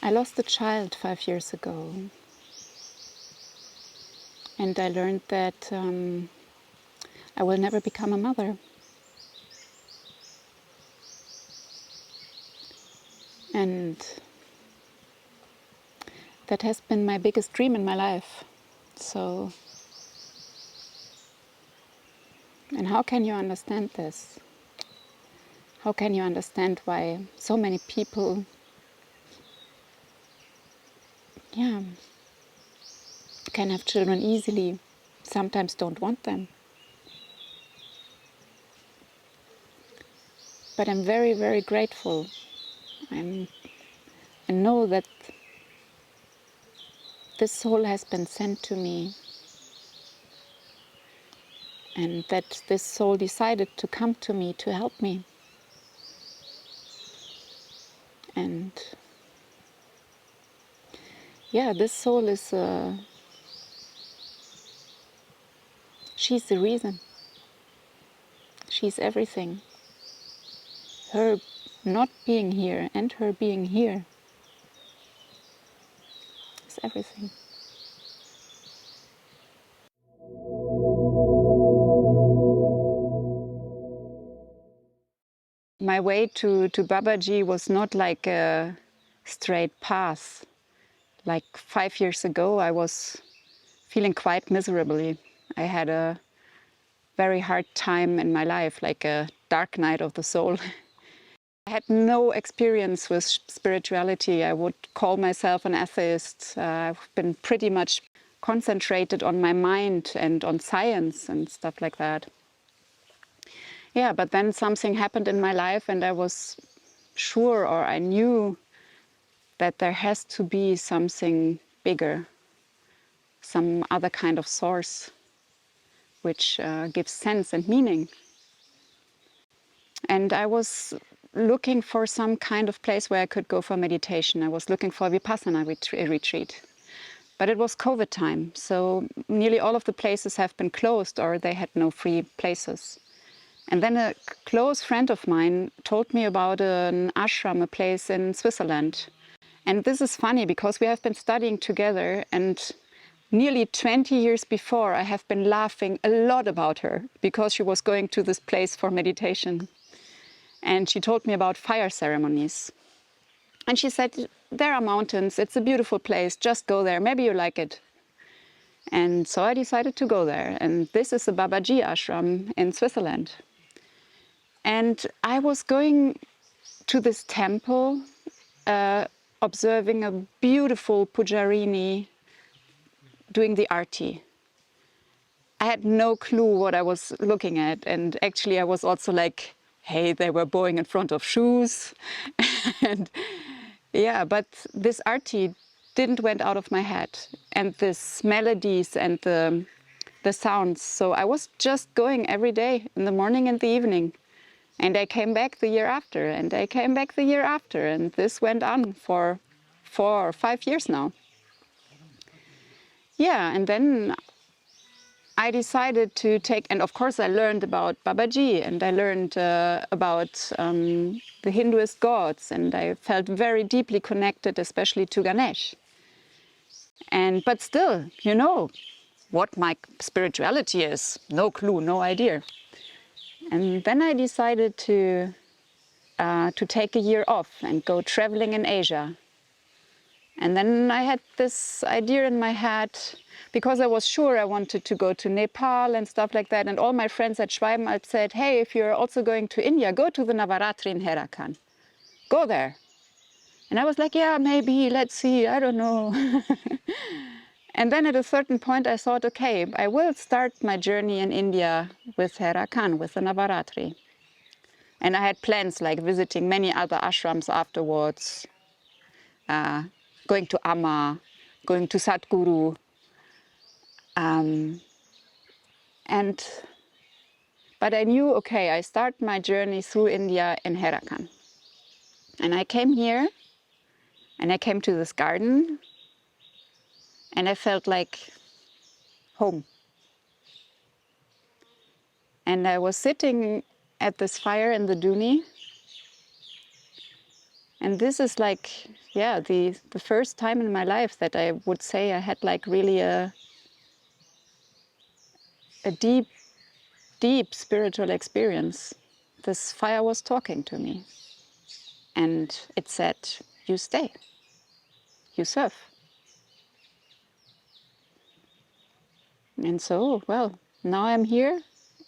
I lost a child 5 years ago, and I learned that I will never become a mother. And that has been my biggest dream in my life. So, and how can you understand this? How can you understand why so many people, can have children easily, sometimes don't want them? But I'm very, very grateful. I know that this soul has been sent to me, and that this soul decided to come to me to help me. And this soul is, she's the reason. She's everything. Her not being here and her being here is everything. My way to Babaji was not like a straight path. Like 5 years ago, I was feeling quite miserably. I had a very hard time in my life, like a dark night of the soul. I had no experience with spirituality. I would call myself an atheist. I've been pretty much concentrated on my mind and on science and stuff like that. Yeah, but then something happened in my life and I was sure, or I knew, that there has to be something bigger, some other kind of source which gives sense and meaning. And I was looking for some kind of place where I could go for meditation. I was looking for a Vipassana retreat. But it was COVID time, so nearly all of the places have been closed or they had no free places. And then a close friend of mine told me about an ashram, a place in Switzerland. And this is funny because we have been studying together, and nearly 20 years before I have been laughing a lot about her because she was going to this place for meditation. And she told me about fire ceremonies. And she said, there are mountains, it's a beautiful place, just go there, maybe you like it. And so I decided to go there. And this is the Babaji ashram in Switzerland. And I was going to this temple, observing a beautiful pujarini doing the arti. I had no clue what I was looking at. And actually I was also like, hey, they were bowing in front of shoes. And yeah, but this arti didn't went out of my head. And this melodies and the sounds. So I was just going every day in the morning and the evening. And I came back the year after, and I came back the year after, and this went on for 4 or 5 years now. Yeah, and then I decided to take, and of course I learned about Babaji, and I learned about the Hinduist gods, and I felt very deeply connected, especially to Ganesh. But still, you know, what my spirituality is, no clue, no idea. And then I decided to take a year off and go traveling in Asia. And then I had this idea in my head, because I was sure I wanted to go to Nepal and stuff like that. And all my friends at Schwalbenalb said, hey, if you're also going to India, go to the Navaratri in Haidakhan. Go there. And I was like, yeah, maybe, let's see, I don't know. And then at a certain point I thought, okay, I will start my journey in India with Haidakhan, with the Navaratri. And I had plans like visiting many other ashrams afterwards, going to Amma, going to Sadhguru. But I knew, okay, I start my journey through India in Haidakhan. And I came here, and I came to this garden, and I felt like home. And I was sitting at this fire in the Duni, And this is like, yeah, the first time in my life that I would say I had like really a deep, deep spiritual experience. This fire was talking to me. And it said, you stay, you serve. And so, well, now I'm here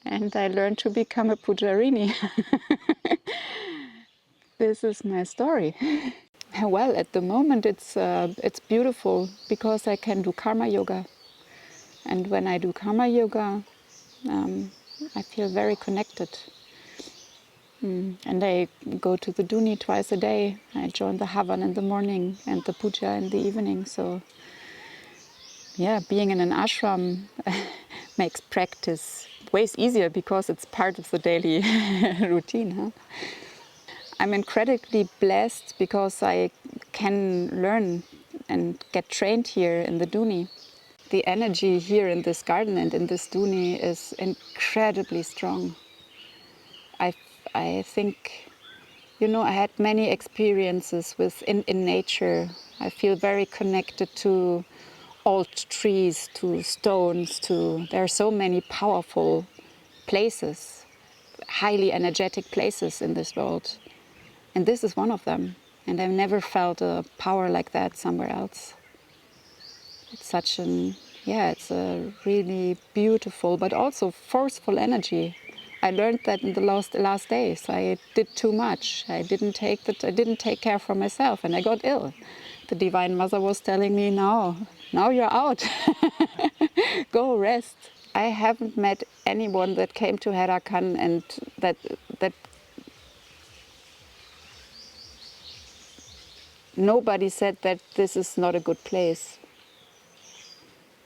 and I learned to become a pujarini. This is my story. Well, at the moment it's beautiful because I can do karma yoga. And when I do karma yoga, I feel very connected. And I go to the Duni twice a day. I join the Havan in the morning and the puja in the evening. So yeah, being in an ashram makes practice way easier because it's part of the daily routine. Huh? I'm incredibly blessed because I can learn and get trained here in the Duni. The energy here in this garden and in this Duni is incredibly strong. I think, you know, I had many experiences in nature. I feel very connected to old trees, to stones, there are so many powerful places, highly energetic places in this world. And this is one of them. And I've never felt a power like that somewhere else. It's such it's a really beautiful but also forceful energy. I learned that in the last days. I did too much. I didn't take care for myself and I got ill. The Divine Mother was telling me, now you're out. Go rest. I haven't met anyone that came to Haidakhan and that nobody said that this is not a good place.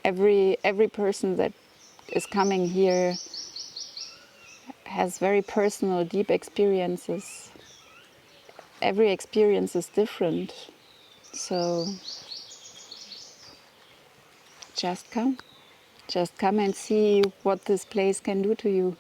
Every person that is coming here has very personal, deep experiences. Every experience is different. So just come and see what this place can do to you.